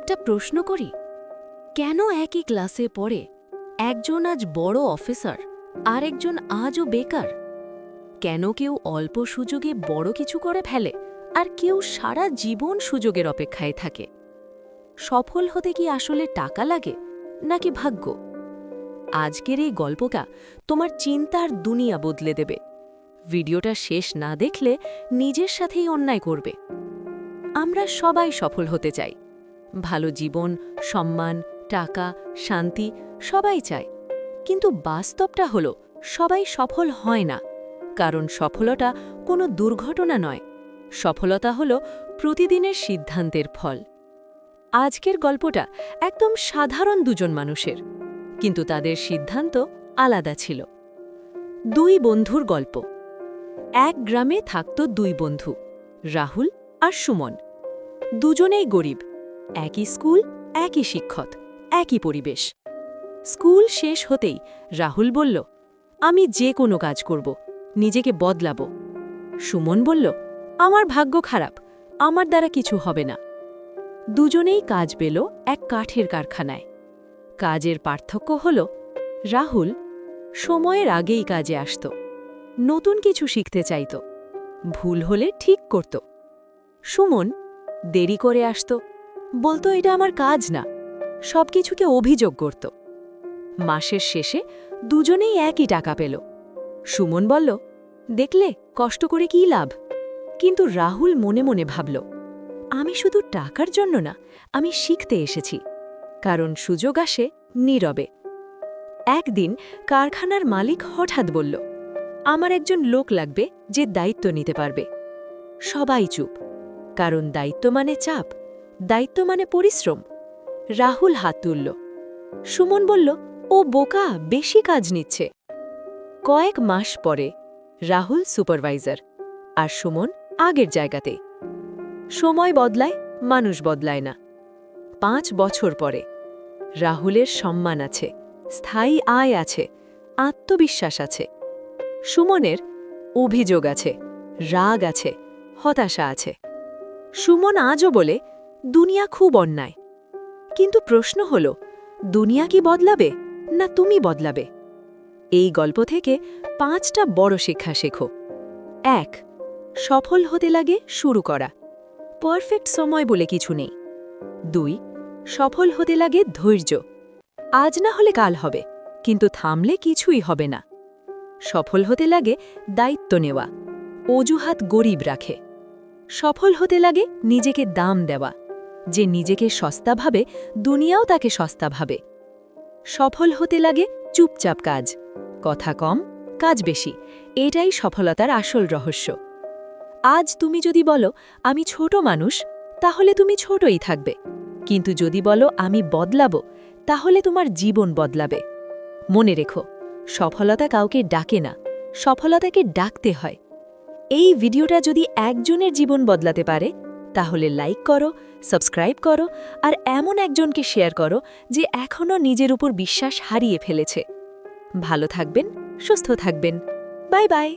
একটা প্রশ্ন করি, কেন একই ক্লাসে পড়ে একজন আজ বড় অফিসার আর একজন আজও বেকার? কেন কেউ অল্প সুযোগে বড় কিছু করে ফেলে আর কেউ সারা জীবন সুযোগের অপেক্ষায় থাকে? সফল হতে কি আসলে টাকা লাগে নাকি ভাগ্য? আজকের এই গল্পটা তোমার চিন্তার দুনিয়া বদলে দেবে। ভিডিওটা শেষ না দেখলে নিজের সাথেই অন্যায় করবে। আমরা সবাই সফল হতে চাই, ভালো জীবন, সম্মান, টাকা, শান্তি সবাই চায়। কিন্তু বাস্তবটা হলো সবাই সফল হয় না, কারণ সফলতা কোনো দুর্ঘটনা নয়। সফলতা হলো প্রতিদিনের সিদ্ধান্তের ফল। আজকের গল্পটা একদম সাধারণ দুজন মানুষের, কিন্তু তাদের সিদ্ধান্ত আলাদা ছিল। দুই বন্ধুর গল্প। এক গ্রামে থাকত দুই বন্ধু, রাহুল আর সুমন। দুজনেই গরিব, একই স্কুল, একই শিক্ষক, একই পরিবেশ। স্কুল শেষ হতেই রাহুল বলল, আমি যে কোনো কাজ করব, নিজেকে বদলাব। সুমন বলল, আমার ভাগ্য খারাপ, আমার দ্বারা কিছু হবে না। দুজনেই কাজ পেল এক কাঠের কারখানায়। কাজের পার্থক্য হল, রাহুল সময়ের আগেই কাজে আসত, নতুন কিছু শিখতে চাইত, ভুল হলে ঠিক করত। সুমন দেরি করে আসত, বলতো এটা আমার কাজ না, সব কিছুকে অভিযোগ করত। মাসের শেষে দুজনেই একই টাকা পেল। সুমন বলল, দেখলে কষ্ট করে কী লাভ? কিন্তু রাহুল মনে মনে ভাবল, আমি শুধু টাকার জন্য না, আমি শিখতে এসেছি। কারণ সুযোগ আসে নীরবে। একদিন কারখানার মালিক হঠাৎ বলল, আমার একজন লোক লাগবে যে দায়িত্ব নিতে পারবে। সবাই চুপ, কারণ দায়িত্ব মানে চাপ, দায়িত্ব মানে পরিশ্রম। রাহুল হাত তুলল। সুমন বলল, ও বোকা, বেশি কাজ নিচ্ছে। কয়েক মাস পরে রাহুল সুপারভাইজার আর সুমন আগের জায়গাতে। সময় বদলায়, মানুষ বদলায় না। 5 বছর পরে রাহুলের সম্মান আছে, স্থায়ী আয় আছে, আত্মবিশ্বাস আছে। সুমনের অভিযোগ আছে, রাগ আছে, হতাশা আছে। সুমন আজও বলে, দুনিয়া খুব অন্যায়। কিন্তু প্রশ্ন হল, দুনিয়া কি বদলাবে না তুমি বদলাবে? এই গল্প থেকে 5টা বড় শিক্ষা শেখো। 1. সফল হতে লাগে শুরু করা, পারফেক্ট সময় বলে কিছু নেই। 2. সফল হতে লাগে ধৈর্য, আজ না হলে কাল হবে, কিন্তু থামলে কিছুই হবে না। সফল হতে লাগে দায়িত্ব নেওয়া, অজুহাত গরিব রাখে। সফল হতে লাগে নিজেকে দাম দেওয়া, যে নিজেকে সস্তা ভাবে দুনিয়াও তাকে সস্তা ভাবে। সফল হতে লাগে চুপচাপ কাজ, কথা কম, কাজ বেশি। এটাই সফলতার আসল রহস্য। আজ তুমি যদি বলো আমি ছোট মানুষ, তাহলে তুমি ছোটই থাকবে। কিন্তু যদি বলো আমি বদলাবো, তাহলে তোমার জীবন বদলাবে। মনে রেখো, সফলতা কাউকে ডাকে না, সফলতাকে ডাকতে হয়। এই ভিডিওটা যদি একজনের জীবন বদলাতে পারে, তাহলে লাইক করো, সাবস্ক্রাইব করো, আর এমন একজনকে শেয়ার করো যে এখনও নিজের উপর বিশ্বাস হারিয়ে ফেলেছে। ভালো থাকবেন, সুস্থ থাকবেন। Bye bye.